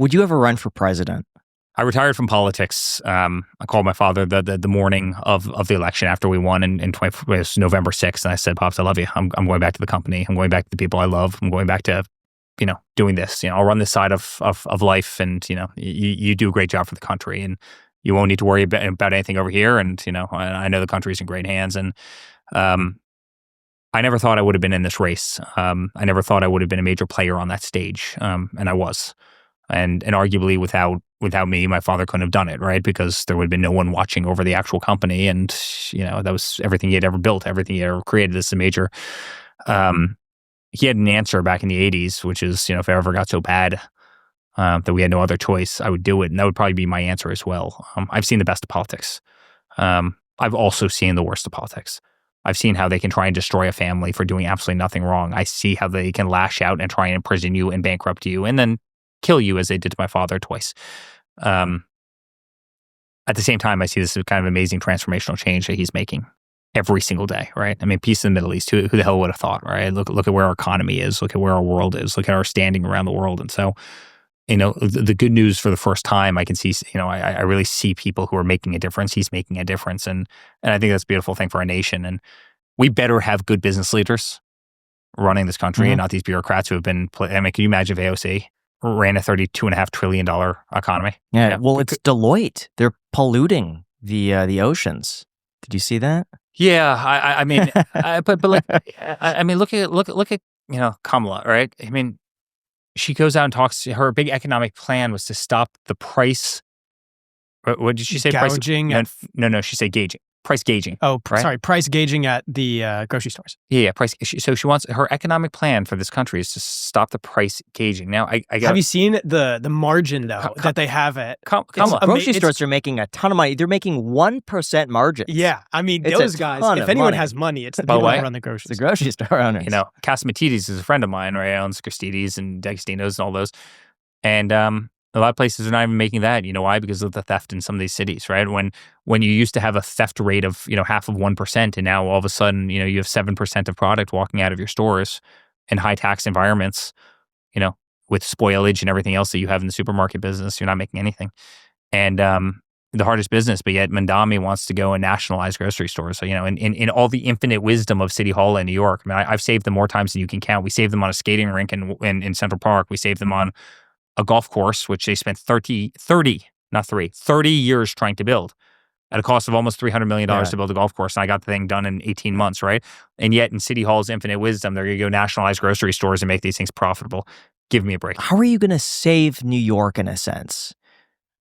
Would you ever run for president? I retired from politics. I called my father the morning of the election after we won it was November 6th. And I said, Pops, I love you. I'm going back to the company. I'm going back to the people I love. I'm going back to, doing this. I'll run this side of life, and, you do a great job for the country, and you won't need to worry about anything over here. And, I know the country's in great hands. And I never thought I would have been in this race. I never thought I would have been a major player on that stage. And I was. And arguably without me, my father couldn't have done it, right? Because there would have been no one watching over the actual company. And, that was everything he had ever built, everything he had ever created. This is a major, he had an answer back in the 80s, which is, if I ever got so bad that we had no other choice, I would do it. And that would probably be my answer as well. I've seen the best of politics. I've also seen the worst of politics. I've seen how they can try and destroy a family for doing absolutely nothing wrong. I see how they can lash out and try and imprison you and bankrupt you and then kill you, as they did to my father twice. At the same time, I see this as kind of amazing transformational change that he's making every single day, right? I mean, peace in the Middle East, who the hell would have thought, right? Look at where our economy is, look at where our world is, look at our standing around the world. And so, the good news for the first time, I can see, I really see people who are making a difference. He's making a difference. And I think that's a beautiful thing for our nation. And we better have good business leaders running this country and not these bureaucrats who have been, can you imagine if AOC ran a $32.5 trillion economy? Yeah, well, it's Deloitte. They're polluting the oceans. Did you see that? Yeah, I mean, but like, I mean, look at Kamala, right? I mean, she goes out and talks. Her big economic plan was to stop the price. What did she say? Gouging. No, she said gauging. Price gauging. Oh, right? Sorry, price gauging at the grocery stores. Yeah, price. So she wants, her economic plan for this country is to stop the price gauging. Now, have you seen the margin though that they have at grocery stores are making a ton of money. They're making 1% margin. Yeah, I mean those guys. If anyone has money, it's the people who run the grocery. The grocery store owners. Casamatides is a friend of mine, right? Owns Cristides and D'Agostino's and all those, and a lot of places are not even making that. You know why? Because of the theft in some of these cities, right? When you used to have a theft rate of, half of 1%, and now all of a sudden, you have 7% of product walking out of your stores in high tax environments, with spoilage and everything else that you have in the supermarket business, you're not making anything. And the hardest business, but yet Mamdani wants to go and nationalize grocery stores. So, in all the infinite wisdom of City Hall in New York, I mean, I've saved them more times than you can count. We saved them on a skating rink in Central Park. We saved them on a golf course, which they spent 30 years trying to build at a cost of almost $300 million to build a golf course. And I got the thing done in 18 months, right? And yet in City Hall's infinite wisdom, they're going to go nationalize grocery stores and make these things profitable. Give me a break. How are you going to save New York in a sense?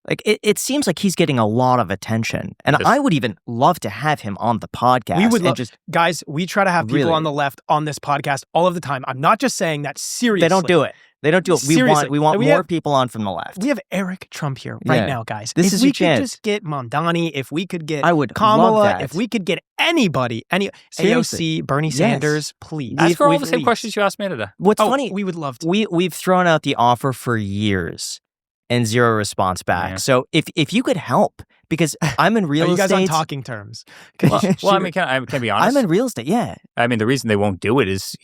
Like, it seems like he's getting a lot of attention. And I would even love to have him on the podcast. We would guys, we try to have people on the left on this podcast all of the time. I'm not just saying that seriously. They don't do it. They don't do it. We want more people on from the left. We have Eric Trump here right now, guys. This is your chance. If we could just get Mamdani, if we could get Kamala, love that. If we could get anybody, AOC, Bernie Sanders, please. Ask for all the same questions you asked me today. What's funny, we would love to. We've thrown out the offer for years and zero response back. Yeah. So if you could help, because I'm in real estate. Are you guys on talking terms? Well, I mean, can I be honest? I'm in real estate, yeah. I mean, the reason they won't do it is,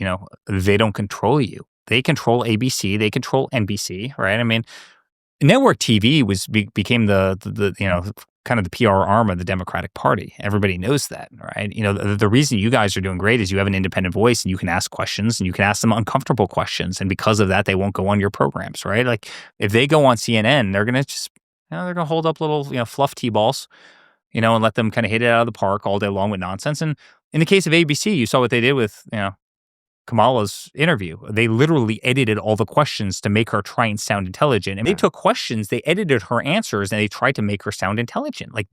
they don't control you. They control ABC. They control NBC, right? I mean, network TV became the kind of the PR arm of the Democratic Party. Everybody knows that, right? The reason you guys are doing great is you have an independent voice and you can ask questions and you can ask them uncomfortable questions. And because of that, they won't go on your programs, right? Like if they go on CNN, they're going to just, they're going to hold up little, fluff T-balls, and let them kind of hit it out of the park all day long with nonsense. And in the case of ABC, you saw what they did with, Kamala's interview. They literally edited all the questions to make her try and sound intelligent. And they took questions, they edited her answers, and they tried to make her sound intelligent. Like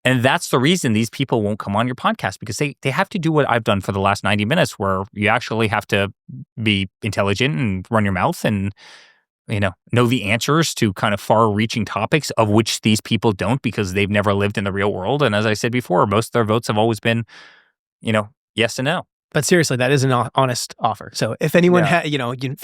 and that's the reason these people won't come on your podcast, because they have to do what I've done for the last 90 minutes, where you actually have to be intelligent and run your mouth and, know the answers to kind of far-reaching topics of which these people don't, because they've never lived in the real world. And as I said before, most of their votes have always been, yes and no. But seriously, that is an honest offer. So if anyone, if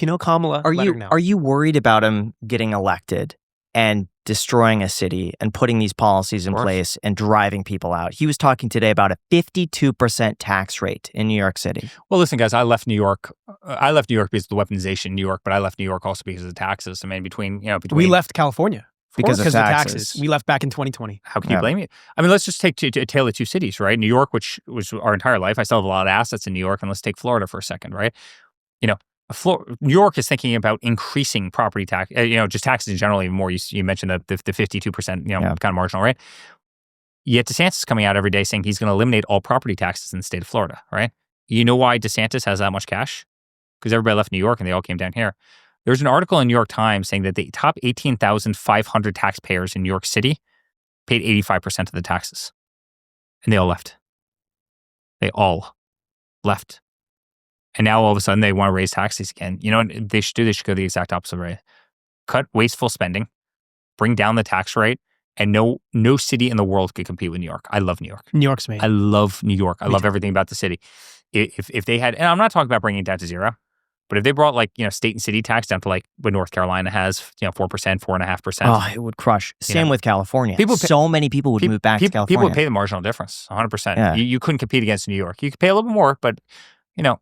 you know Kamala, are you worried about him getting elected? and destroying a city and putting these policies in place and driving people out. He was talking today about a 52% tax rate in New York City. Well, listen, guys, I left New York. I left New York because of the weaponization in New York, but I left New York also because of the taxes. I mean, between we left California because of taxes. We left back in 2020. How can you blame me? I mean, let's just take a tale of two cities, right? New York, which was our entire life. I still have a lot of assets in New York, and let's take Florida for a second, right? New York is thinking about increasing property tax, just taxes in general even more. You mentioned the 52%, kind of marginal, right? Yet DeSantis is coming out every day saying he's going to eliminate all property taxes in the state of Florida, right? You know why DeSantis has that much cash? Because everybody left New York and they all came down here. There's an article in New York Times saying that the top 18,500 taxpayers in New York City paid 85% of the taxes. And they all left. They all left. And now all of a sudden they want to raise taxes again. You know what they should do? They should go the exact opposite way. Cut wasteful spending, bring down the tax rate, and no city in the world could compete with New York. I love New York. New York's amazing. I love New York. I love everything about the city. If they had, and I'm not talking about bringing it down to zero, but if they brought state and city tax down to like what North Carolina has, 4%, 4.5%. Oh, it would crush. Same with California. So many people would move back to California. People would pay the marginal difference, 100%. Yeah. You couldn't compete against New York. You could pay a little bit more, but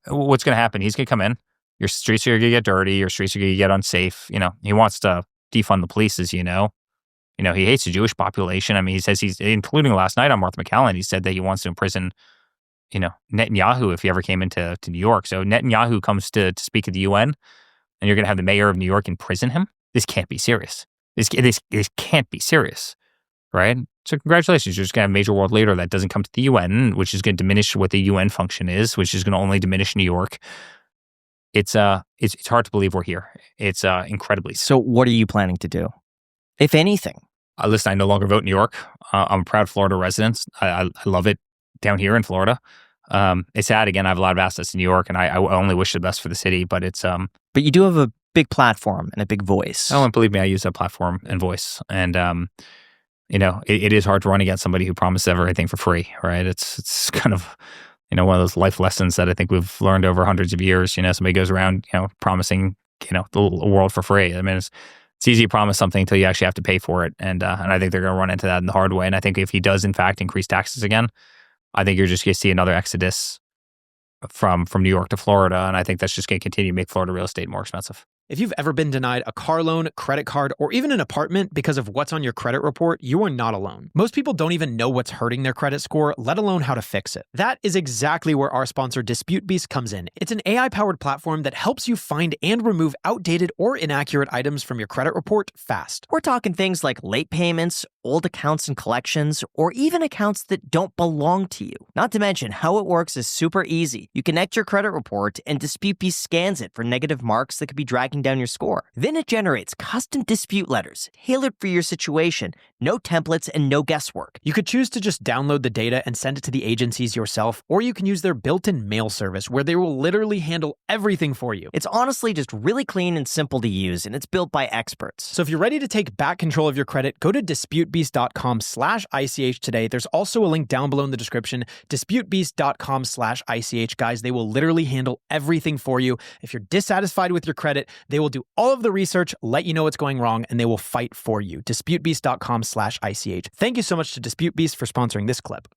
what's going to happen? He's going to come in. Your streets are going to get dirty. Your streets are going to get unsafe. He wants to defund the police, as you know. He hates the Jewish population. I mean, he says including last night on Martha McCallum, he said that he wants to imprison, Netanyahu if he ever came into New York. So Netanyahu comes to speak at the UN, and you're going to have the mayor of New York imprison him? This can't be serious. This can't be serious, right? So congratulations, you're just going to have a major world leader that doesn't come to the UN, which is going to diminish what the UN function is, which is going to only diminish New York. It's hard to believe we're here. It's incredibly. So what are you planning to do, if anything? Listen, I no longer vote in New York. I'm a proud Florida resident. I love it down here in Florida. It's sad. Again, I have a lot of assets in New York, and I only wish the best for the city. But it's But you do have a big platform and a big voice. Oh, and believe me, I use that platform and voice. And it is hard to run against somebody who promises everything for free, right? It's kind of one of those life lessons that I think we've learned over hundreds of years. Somebody goes around promising the world for free. I mean, it's easy to promise something until you actually have to pay for it. And I think they're going to run into that in the hard way. And I think if he does, in fact, increase taxes again, I think you're just going to see another exodus from New York to Florida. And I think that's just going to continue to make Florida real estate more expensive. If you've ever been denied a car loan, credit card, or even an apartment because of what's on your credit report, you are not alone. Most people don't even know what's hurting their credit score, let alone how to fix it. That is exactly where our sponsor DisputeBeast comes in. It's an AI-powered platform that helps you find and remove outdated or inaccurate items from your credit report fast. We're talking things like late payments, old accounts and collections, or even accounts that don't belong to you. Not to mention, how it works is super easy. You connect your credit report and DisputeBeast scans it for negative marks that could be dragging down your score. Then it generates custom dispute letters tailored for your situation, no templates and no guesswork. You could choose to just download the data and send it to the agencies yourself, or you can use their built-in mail service where they will literally handle everything for you. It's honestly just really clean and simple to use, and it's built by experts. So if you're ready to take back control of your credit, go to disputebeast.com/ICH today. There's also a link down below in the description, disputebeast.com/ICH. Guys, they will literally handle everything for you. If you're dissatisfied with your credit, they will do all of the research, let you know what's going wrong, and they will fight for you. disputebeast.com/ICH. Thank you so much to DisputeBeast for sponsoring this clip.